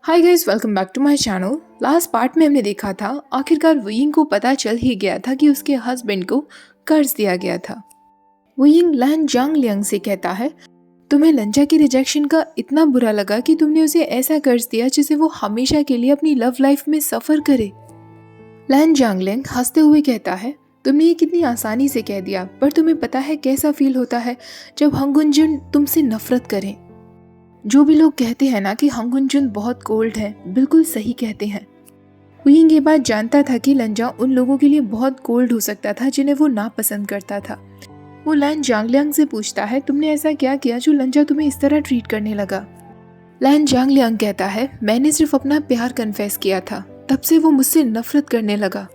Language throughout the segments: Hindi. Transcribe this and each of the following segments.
Hi guys, welcome back to my channel. Last part में हमने देखा था आखिरकार वुयिंग को पता चल ही गया था कि उसके हस्बैंड को कर्ज दिया गया था। वुयिंग लैन जांगलियांग से कहता है, तुम्हें लंजा की रिजेक्शन का इतना बुरा लगा कि तुमने उसे ऐसा कर्ज दिया जिसे वो हमेशा के लिए अपनी लव लाइफ में सफर करे। लैन जांगलियांग हंसते हुए कहता है, तुमने ये कितनी आसानी से कह दिया, पर तुम्हें पता है कैसा फील होता है जब हंगुंजुन तुमसे नफरत करें। जो भी लोग कहते हैं ना कि हंगुंजुन बहुत कोल्ड है, बिल्कुल सही कहते हैं। वुयिंग ये बात जानता था कि लंजा उन लोगों के लिए बहुत कोल्ड हो सकता था जिन्हें वो नापसंद करता था। वो लैन जांगलियांग से पूछता है, तुमने ऐसा क्या किया जो लंजा तुम्हें इस तरह ट्रीट करने लगा। लैन जांगलियांग कहता है, मैंने सिर्फ अपना प्यार कन्फेस किया था, तब से वो मुझसे नफरत करने लगा।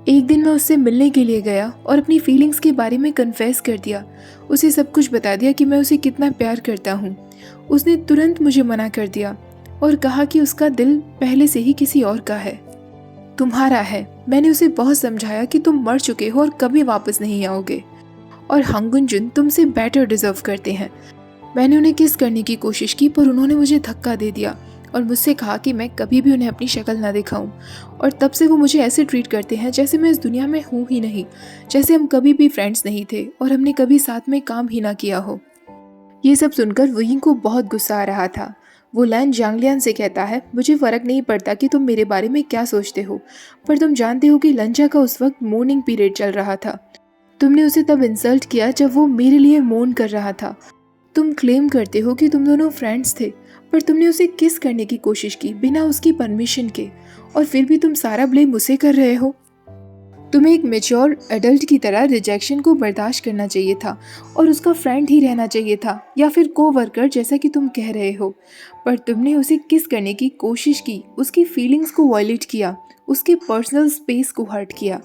एक दिन मैं उससे मिलने के लिए गया और अपनी फीलिंग्स के बारे में कन्फेस कर दिया। उसे सब कुछ बता दिया कि मैं उसे कितना प्यार करता हूँ। उसने तुरंत मुझे मना कर दिया और कहा कि उसका दिल पहले से ही किसी और का है, तुम्हारा है। मैंने उसे बहुत समझाया कि तुम मर चुके हो और कभी वापस नहीं आओगे और हंगुंजुन तुमसे बेटर डिजर्व करते हैं। मैंने उन्हें किस करने की कोशिश की, पर उन्होंने मुझे धक्का दे दिया और मुझसे कहा कि मैं कभी भी उन्हें अपनी शक्ल ना दिखाऊं। और तब से वो मुझे ऐसे ट्रीट करते हैं जैसे मैं इस दुनिया में हूँ ही नहीं, जैसे हम कभी भी फ्रेंड्स नहीं थे और हमने कभी साथ में काम ही ना किया हो। ये सब सुनकर वुयिंग को बहुत गुस्सा आ रहा था। वो लैन जांगलियान से कहता है, मुझे फर्क नहीं पड़ता कि तुम मेरे बारे में क्या सोचते हो, पर तुम जानते हो कि लंजा का उस वक्त मोर्निंग पीरियड चल रहा था। तुमने उसे तब इंसल्ट किया जब वो मेरे लिए मोर्न कर रहा था। तुम क्लेम करते हो कि तुम दोनों फ्रेंड्स थे, पर तुमने उसे किस करने की कोशिश की बिना उसकी परमिशन के, और फिर भी तुम सारा ब्लेम उसे कर रहे हो। तुम्हें एक मेच्योर एडल्ट की तरह रिजेक्शन को बर्दाश्त करना चाहिए था और उसका फ्रेंड ही रहना चाहिए था, या फिर को-वर्कर जैसा कि तुम कह रहे हो। पर तुमने उसे किस करने की कोशिश की, उसकी फीलिंग्स को वायलेट किया, उसके पर्सनल स्पेस को हर्ट किया।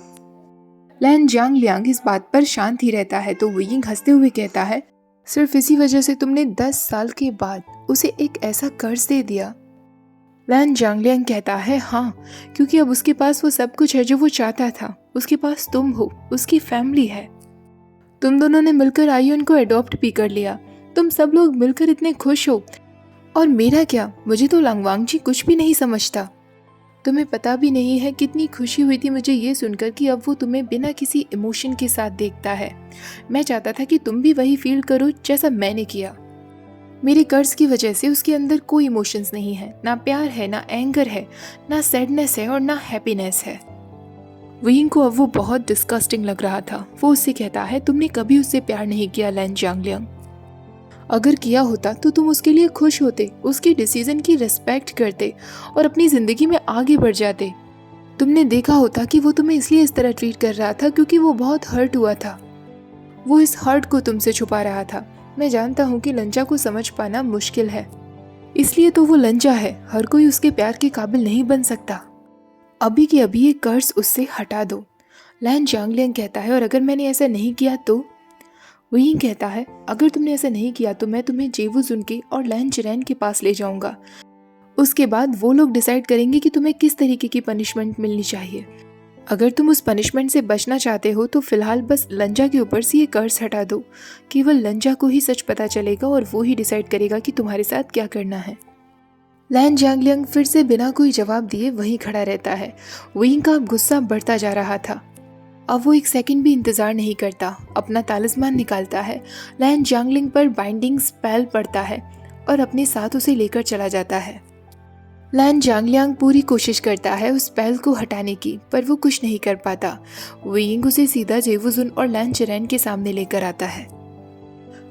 लैन जांगलियांग इस बात पर शांत ही रहता है तो वुयिंग हंसते हुए कहता है, सिर्फ इसी वजह से तुमने 10 साल के बाद उसे एक ऐसा कर्ज दे दिया। लैन जांगलियांग कहता है, हाँ, क्योंकि अब उसके पास वो सब कुछ है जो वो चाहता था। उसके पास तुम हो, उसकी फैमिली है। तुम दोनों ने मिलकर आयुन को अडॉप्ट भी कर लिया। तुम सब लोग मिलकर इतने खुश हो, और मेरा क्या? मुझे तो लांगवांग जी कुछ भी नहीं समझता। तुम्हें पता भी नहीं है कितनी खुशी हुई थी मुझे ये सुनकर कि अब वो तुम्हें बिना किसी इमोशन के साथ देखता है। मैं चाहता था कि तुम भी वही फील करो जैसा मैंने किया। मेरे कर्ज की वजह से उसके अंदर कोई इमोशंस नहीं है, ना प्यार है, ना एंगर है, ना सैडनेस है और ना हैप्पीनेस है। वुयिंग को अब वो बहुत डिस्गस्टिंग लग रहा था। वो उससे कहता है, तुमने कभी उससे प्यार नहीं किया लैन जांगलियांग। अगर किया होता तो तुम उसके लिए खुश होते, उसके डिसीजन की रिस्पेक्ट करते और अपनी जिंदगी में आगे बढ़ जाते। तुमने देखा होता कि वो तुम्हें इसलिए इस तरह ट्रीट कर रहा था क्योंकि वो बहुत हर्ट हुआ था। वो इस हर्ट को तुमसे छुपा रहा था। मैं जानता हूँ कि लंजा को समझ पाना मुश्किल है, इसलिए तो वो लंजा है। हर कोई उसके प्यार के काबिल नहीं बन सकता। अभी के अभी ये कर्ज उससे हटा दो। लैन जांगलियांग कहता है, और अगर मैंने ऐसा नहीं किया तो? वुयिंग कहता है, अगर तुमने ऐसा नहीं किया तो मैं तुम्हें जेवू जुनके और लैन चिरैन के पास ले जाऊंगा। उसके बाद वो लोग डिसाइड करेंगे कि तुम्हें किस तरीके की पनिशमेंट मिलनी चाहिए। अगर तुम उस पनिशमेंट से बचना चाहते हो तो फिलहाल बस लंजा के ऊपर से ये कर्ज हटा दो। केवल लंजा को ही सच पता चलेगा और वो ही डिसाइड करेगा कि तुम्हारे साथ क्या करना है। लैन जांगलियांग फिर से बिना कोई जवाब दिए वहीं खड़ा रहता है। वुयिंग का अब गुस्सा बढ़ता जा रहा था। अब वो एक सेकंड भी इंतजार नहीं करता, अपना तालिस्मान निकालता है, लैन जांगलिंग पर बाइंडिंग स्पेल पड़ता है और अपने साथ उसे लेकर चला जाता है। लैन जांगलियांग पूरी कोशिश करता है उस स्पेल को हटाने की, पर वो कुछ नहीं कर पाता। वुयिंग उसे सीधा जेवुजुन और लैन चिरैन के सामने लेकर आता है।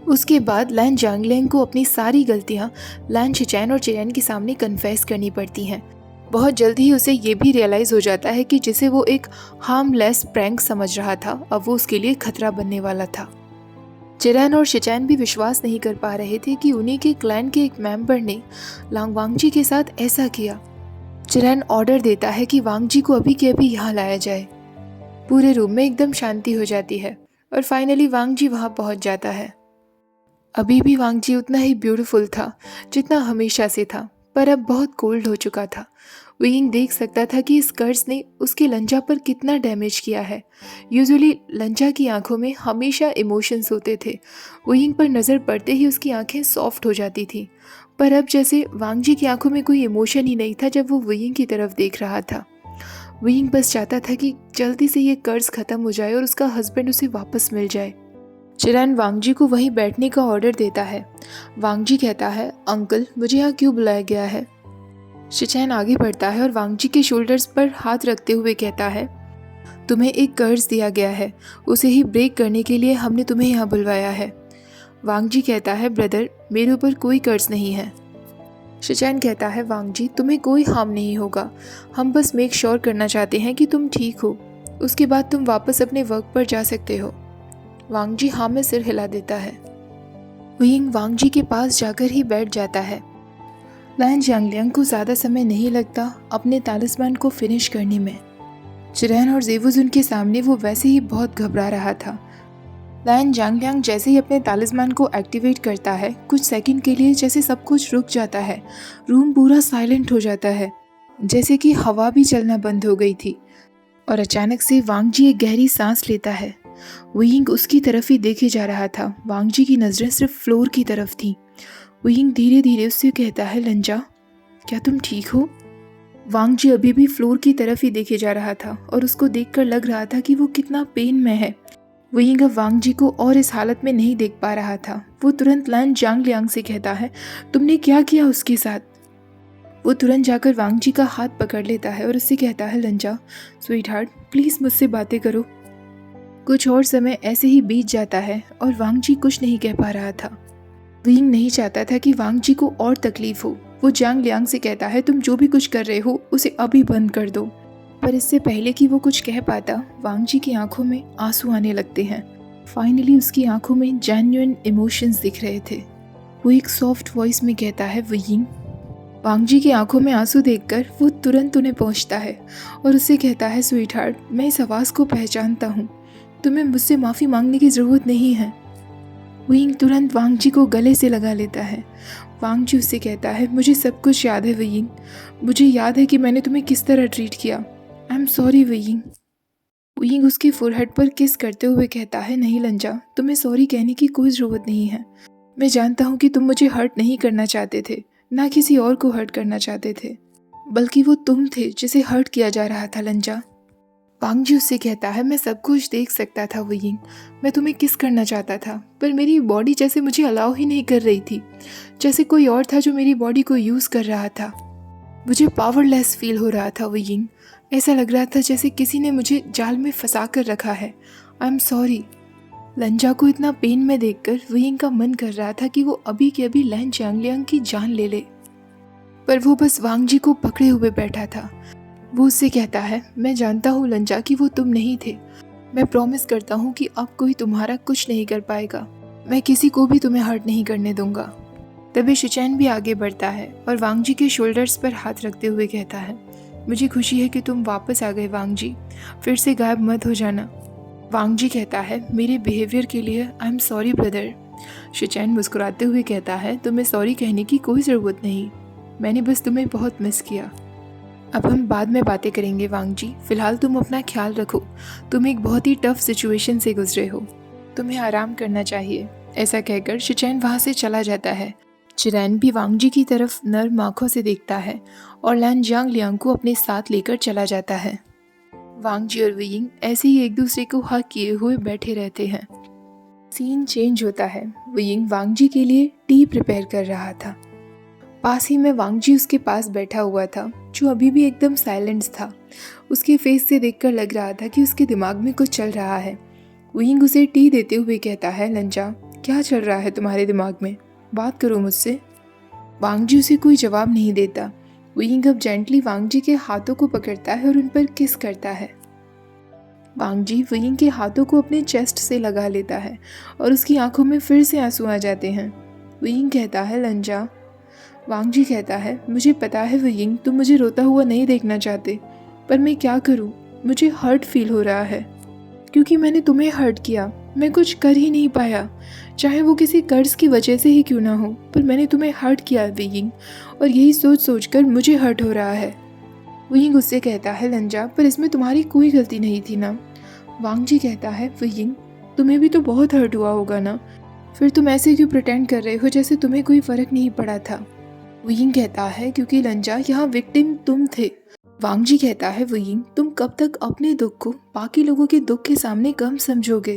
उसके बाद लैन जांगलियांग को अपनी सारी गलतियां लैन शिचैन और चिरैन के सामने कन्फेस करनी पड़ती हैं। बहुत जल्द ही उसे ये भी रियलाइज हो जाता है कि जिसे वो एक हार्मलेस प्रैंक समझ रहा था, अब वो उसके लिए खतरा बनने वाला था। चिरैन और शिचैन भी विश्वास नहीं कर पा रहे थे कि उन्हीं के क्लैन के एक मेंबर ने लांगवांग जी के साथ ऐसा किया। चिरैन ऑर्डर देता है कि वांग जी को अभी के अभी यहाँ लाया जाए। पूरे रूम में एकदम शांति हो जाती है और फाइनली वांग जी वहाँ पहुँच जाता है। अभी भी वांग जी उतना ही ब्यूटीफुल था जितना हमेशा से था, पर अब बहुत कोल्ड हो चुका था। वुयिंग देख सकता था कि इस कर्ज ने उसके लंजा पर कितना डैमेज किया है। यूजुअली लंजा की आंखों में हमेशा इमोशंस होते थे। वुयिंग पर नज़र पड़ते ही उसकी आंखें सॉफ्ट हो जाती थी, पर अब जैसे वांग जी की आंखों में कोई इमोशन ही नहीं था जब वो वुयिंग की तरफ देख रहा था। वुयिंग बस चाहता था कि जल्दी से ये कर्ज खत्म हो जाए और उसका हस्बैंड उसे वापस मिल जाए। चिरैन वांग जी को वहीं बैठने का ऑर्डर देता है। वांग जी कहता है, अंकल मुझे यहाँ क्यों बुलाया गया है? शिचैन आगे बढ़ता है और वांग जी के शोल्डर्स पर हाथ रखते हुए कहता है, तुम्हें एक कर्ज दिया गया है, उसे ही ब्रेक करने के लिए हमने तुम्हें यहाँ बुलवाया है। वांग जी कहता है, ब्रदर मेरे ऊपर कोई कर्ज नहीं है। शिचैन कहता है, वांग जी तुम्हें कोई हार्म नहीं होगा, हम बस मेक श्योर करना चाहते हैं कि तुम ठीक हो, उसके बाद तुम वापस अपने वर्क पर जा सकते हो। वांग जी हाँ में सिर हिला देता है। वुयिंग वांग जी के पास जाकर ही बैठ जाता है। लैन जानलियांग को ज़्यादा समय नहीं लगता अपने तालिस्मान को फिनिश करने में। चिरैन और ज़ेवुज़ उनके सामने वो वैसे ही बहुत घबरा रहा था। लैन जानलियांग जैसे ही अपने तालिस्मान को एक्टिवेट करता है, कुछ सेकंड के लिए जैसे सब कुछ रुक जाता है। रूम पूरा साइलेंट हो जाता है, जैसे कि हवा भी चलना बंद हो गई थी। और अचानक से वांग जी एक गहरी सांस लेता है। वुयिंग उसकी तरफ ही देखे जा रहा था। वांग जी की नज़रें सिर्फ फ्लोर की तरफ थीं। वुयिंग धीरे धीरे उससे कहता है, लंजा क्या तुम ठीक हो? वांग जी अभी भी फ्लोर की तरफ ही देखे जा रहा था और उसको देखकर लग रहा था कि वो कितना पेन में है। वुयिंग अब वांग जी को और इस हालत में नहीं देख पा रहा था। वो तुरंत लैन जानलियांग से कहता है, तुमने क्या किया उसके साथ? वो तुरंत जाकर वांग जी का हाथ पकड़ लेता है और उससे कहता है, लंजा स्वीट हार्ट प्लीज़ मुझसे बातें करो। कुछ और समय ऐसे ही बीत जाता है और वांग जी कुछ नहीं कह पा रहा था। वुयिंग नहीं चाहता था कि वांग जी को और तकलीफ हो। वो जांग लियांग से कहता है, तुम जो भी कुछ कर रहे हो उसे अभी बंद कर दो। पर इससे पहले कि वो कुछ कह पाता, वांग जी की आंखों में आंसू आने लगते हैं। फाइनली उसकी आंखों में जेन्युइन इमोशंस दिख रहे थे। वो एक सॉफ्ट वॉइस में कहता है, वुयिंग। वांग जी की आंखों में आंसू देखकर वो तुरंत उन्हें पहुंचता है और उससे कहता है, स्वीट हार्ट मैं इस आवाज़ को पहचानता हूँ, तुम्हें मुझसे माफ़ी मांगने की ज़रूरत नहीं है। वुयिंग तुरंत वांग जी को गले से लगा लेता है। वांग जी उससे कहता है, मुझे सब कुछ याद है वुयिंग, मुझे याद है कि मैंने तुम्हें किस तरह ट्रीट किया। I am sorry वुयिंग। वुयिंग उसकी फोरहेड पर किस करते हुए कहता है, नहीं लंजा तुम्हें सॉरी कहने की कोई ज़रूरत नहीं है। मैं जानता हूँ कि तुम मुझे हर्ट नहीं करना चाहते थे, ना किसी और को हर्ट करना चाहते थे, बल्कि वो तुम थे जिसे हर्ट किया जा रहा था लंजा। वांग जी उससे कहता है, मैं सब कुछ देख सकता था वुयिंग, मैं तुम्हें किस करना चाहता था, पर मेरी बॉडी जैसे मुझे अलाउ ही नहीं कर रही थी, जैसे कोई और था जो मेरी बॉडी को यूज़ कर रहा था। मुझे पावरलेस फील हो रहा था वुयिंग, ऐसा लग रहा था जैसे किसी ने मुझे जाल में फंसा कर रखा है। I am sorry. लंजा को इतना पेन में देखकर वुयिंग का मन कर रहा था कि वो अभी के अभी लैन जानलियांग की जान ले ले, पर वो बस वांग जी को पकड़े हुए बैठा था। वो उससे कहता है, मैं जानता हूँ लंजा कि वो तुम नहीं थे, मैं प्रॉमिस करता हूँ कि अब कोई तुम्हारा कुछ नहीं कर पाएगा, मैं किसी को भी तुम्हें हर्ट नहीं करने दूंगा। तभी शिचैन भी आगे बढ़ता है और वांग जी के शोल्डर्स पर हाथ रखते हुए कहता है, मुझे खुशी है कि तुम वापस आ गए वांग जी, फिर से गायब मत हो जाना। वांग जी कहता है, मेरे बिहेवियर के लिए आई एम सॉरी ब्रदर। शिचैन मुस्कुराते हुए कहता है, तुम्हें सॉरी कहने की कोई ज़रूरत नहीं, मैंने बस तुम्हें बहुत मिस किया। अब हम बाद में बातें करेंगे वांग जी, फिलहाल तुम अपना ख्याल रखो, तुम एक बहुत ही टफ सिचुएशन से गुजरे हो, तुम्हें आराम करना चाहिए। ऐसा कहकर शिचैन वहाँ से चला जाता है। चिरैन भी वांग जी की तरफ नर्म आंखों से देखता है और लैन जानलियांग को अपने साथ लेकर चला जाता है। वांग जी और वुयिंग ऐसे ही एक दूसरे को हग किए हुए बैठे रहते हैं। सीन चेंज होता है। वुयिंग वांग जी के लिए टी प्रिपेयर कर रहा था। पास ही में वांग जी उसके पास बैठा हुआ था, जो अभी भी एकदम साइलेंट था। उसके फेस से देखकर लग रहा था कि उसके दिमाग में कुछ चल रहा है। वुयिंग उसे टी देते हुए कहता है, लंजा क्या चल रहा है तुम्हारे दिमाग में, बात करो मुझसे। वांग जी उसे कोई जवाब नहीं देता। वुयिंग अब जेंटली वांग जी के हाथों को पकड़ता है और उन पर किस करता है। वांग जी वुयिंग के हाथों को अपने चेस्ट से लगा लेता है और उसकी आंखों में फिर से आंसू आ जाते हैं। वुयिंग कहता है, लंजा। वांग जी कहता है, मुझे पता है वुयिंग, तुम मुझे रोता हुआ नहीं देखना चाहते, पर मैं क्या करूं, मुझे हर्ट फील हो रहा है, क्योंकि मैंने तुम्हें हर्ट किया, मैं कुछ कर ही नहीं पाया, चाहे वो किसी कर्ज की वजह से ही क्यों ना हो, पर मैंने तुम्हें हर्ट किया वुयिंग, और यही सोच सोच कर मुझे हर्ट हो रहा है। वुयिंग उससे कहता है, लंजा पर इसमें तुम्हारी कोई गलती नहीं थी ना। वांग जी कहता है, वुयिंग तुम्हें भी तो बहुत हर्ट हुआ होगा ना, फिर तुम ऐसे क्यों प्रिटेंड कर रहे हो जैसे तुम्हें कोई फ़र्क नहीं पड़ा था। वुयिंग कहता है क्योंकि लंजा यहाँ विक्टिम तुम थे। वांग जी कहता है वुयिंग तुम कब तक अपने दुख को बाकी लोगों के दुख के सामने कम समझोगे।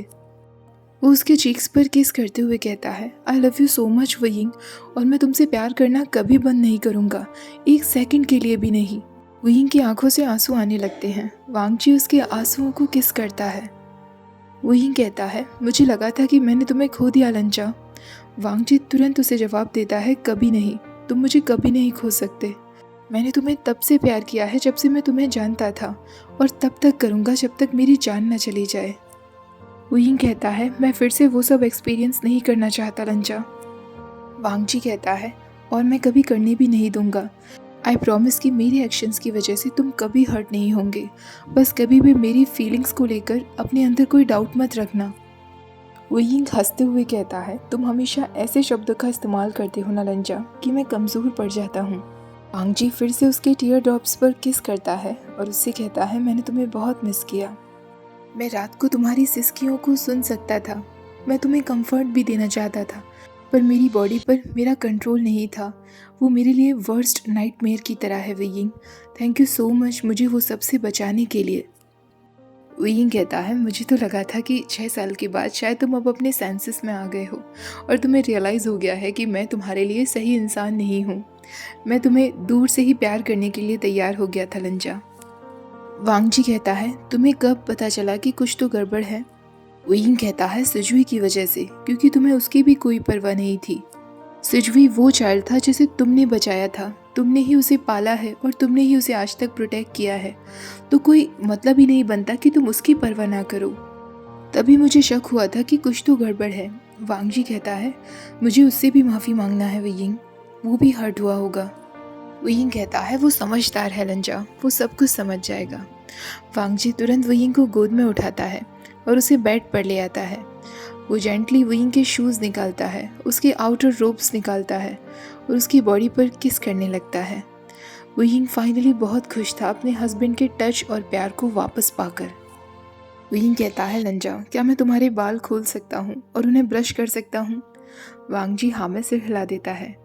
वो उसके चीक्स पर किस करते हुए कहता है I love you so much वुयिंग, और मैं तुमसे प्यार करना कभी बंद नहीं करूँगा, एक सेकंड के लिए भी नहीं। वुयिंग की आंखों से आंसू आने लगते हैं। वांग जी उसके आंसुओं को किस करता है। वुयिंग कहता है मुझे लगा था कि मैंने तुम्हें खो दिया लंचा। वांग जी तुरंत उसे जवाब देता है कभी नहीं, तुम मुझे कभी नहीं खो सकते। मैंने तुम्हें तब से प्यार किया है जब से मैं तुम्हें जानता था, और तब तक करूँगा जब तक मेरी जान न चली जाए। वुयिंग कहता है मैं फिर से वो सब एक्सपीरियंस नहीं करना चाहता लंचा। वांग जी कहता है और मैं कभी करने भी नहीं दूंगा। आई प्रॉमिस कि मेरे एक्शंस की वजह से तुम कभी हर्ट नहीं होंगे, बस कभी भी मेरी फीलिंग्स को लेकर अपने अंदर कोई डाउट मत रखना। वुयिंग हंसते हुए कहता है तुम हमेशा ऐसे शब्दों का इस्तेमाल करते हो ना लंजा कि मैं कमज़ोर पड़ जाता हूँ। वांग जी फिर से उसके टीयर ड्रॉप्स पर किस करता है और उससे कहता है मैंने तुम्हें बहुत मिस किया। मैं रात को तुम्हारी सिसकियों को सुन सकता था, मैं तुम्हें कंफर्ट भी देना चाहता था, पर मेरी बॉडी पर मेरा कंट्रोल नहीं था। वो मेरे लिए वर्स्ट नाइटमेयर की तरह है वुयिंग। थैंक यू सो मच मुझे वो सबसे बचाने के लिए। वुयिंग कहता है मुझे तो लगा था कि 6 साल के बाद शायद तुम अब अपने सेंसेस में आ गए हो और तुम्हें रियलाइज़ हो गया है कि मैं तुम्हारे लिए सही इंसान नहीं हूँ। मैं तुम्हें दूर से ही प्यार करने के लिए तैयार हो गया था लंजा। वांग जी कहता है तुम्हें कब पता चला कि कुछ तो गड़बड़ है। वुयिंग कहता है सिजुई की वजह से, क्योंकि तुम्हें उसकी भी कोई परवाह नहीं थी। सिजुई वो चाइल्ड था जिसे तुमने बचाया था, तुमने ही उसे पाला है और तुमने ही उसे आज तक प्रोटेक्ट किया है, तो कोई मतलब ही नहीं बनता कि तुम उसकी परवाह ना करो। तभी मुझे शक हुआ था कि कुछ तो गड़बड़ है। वांग जी कहता है मुझे उससे भी माफ़ी मांगना है वुयिंग, वो भी हर्ट हुआ होगा। वुयिंग कहता है वो समझदार है लंजा, वो सब कुछ समझ जाएगा। वांग जी तुरंत वुयिंग को गोद में उठाता है और उसे बेड पर ले आता है। वो जेंटली वुयिंग के शूज़ निकालता है, उसके आउटर रोब्स निकालता है और उसकी बॉडी पर किस करने लगता है। वुयिंग फाइनली बहुत खुश था अपने हस्बैंड के टच और प्यार को वापस पाकर। वुयिंग कहता है लंजा क्या मैं तुम्हारे बाल खोल सकता हूँ और उन्हें ब्रश कर सकता हूँ। वांग जी हाँ में सिर हिला देता है।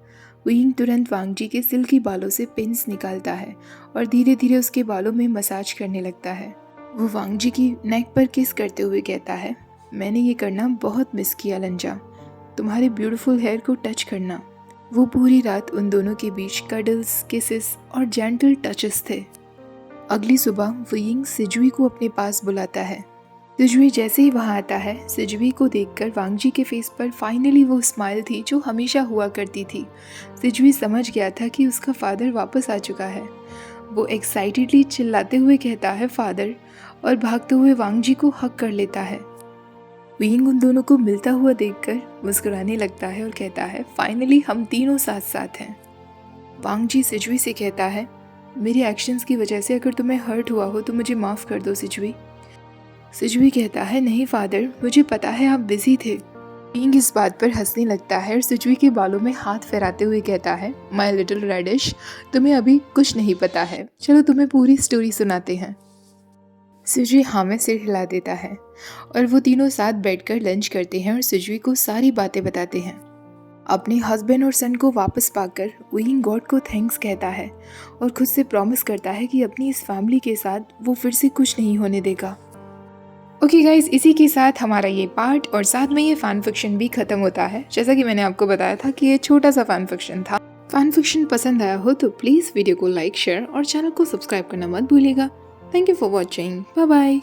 वुयिंग तुरंत वांग जी के सिल्की बालों से पिंस निकालता है और धीरे धीरे उसके बालों में मसाज करने लगता है। वो वांग जी की नेक पर किस करते हुए कहता है मैंने ये करना बहुत मिस किया लंजा, तुम्हारे ब्यूटीफुल हेयर को टच करना। वो पूरी रात उन दोनों के बीच कडल्स, किसेस और जेंटल टचेस थे। अगली सुबह वुयिंग सिजुई को अपने पास बुलाता है। सिजुई जैसे ही वहाँ आता है, सिजुई को देखकर वांग जी के फेस पर फाइनली वो स्माइल थी जो हमेशा हुआ करती थी। सिजुई समझ गया था कि उसका फादर वापस आ चुका है। वो एक्साइटेडली चिल्लाते हुए कहता है फादर, और भागते हुए वांग जी को हक कर लेता है। वुयिंग उन दोनों को मिलता हुआ देखकर मुस्कुराने लगता है और कहता है फाइनली हम तीनों साथ साथ हैं। वांग जी सिजुई से कहता है मेरे एक्शंस की वजह से अगर तुम्हें हर्ट हुआ हो तो मुझे माफ़ कर दो सिजुई। सिजुई कहता है नहीं फादर, मुझे पता है आप बिजी थे। वुयिंग इस बात पर हंसने लगता है और सिजुई के बालों में हाथ फहराते हुए कहता है माय लिटिल रेडिश, तुम्हें अभी कुछ नहीं पता है, चलो तुम्हें पूरी स्टोरी सुनाते हैं। सिजुई हाँ में सिर हिला देता है और वो तीनों साथ बैठकर लंच करते हैं और सिजुई को सारी बातें बताते हैं। अपने हस्बैंड और सन को वापस पाकर वुयिंग गॉड को थैंक्स कहता है और खुद से प्रॉमिस करता है कि अपनी इस फैमिली के साथ वो फिर से कुछ नहीं होने देगा। ओके गाइज, इसी के साथ हमारा ये पार्ट और साथ में ये फैन फिक्शन भी खत्म होता है। जैसा कि मैंने आपको बताया था कि ये छोटा सा फैन फिक्शन था। फैन फिक्शन पसंद आया हो तो प्लीज़ वीडियो को लाइक, शेयर और चैनल को सब्सक्राइब करना मत भूलिएगा। Thank you for watching. Bye bye.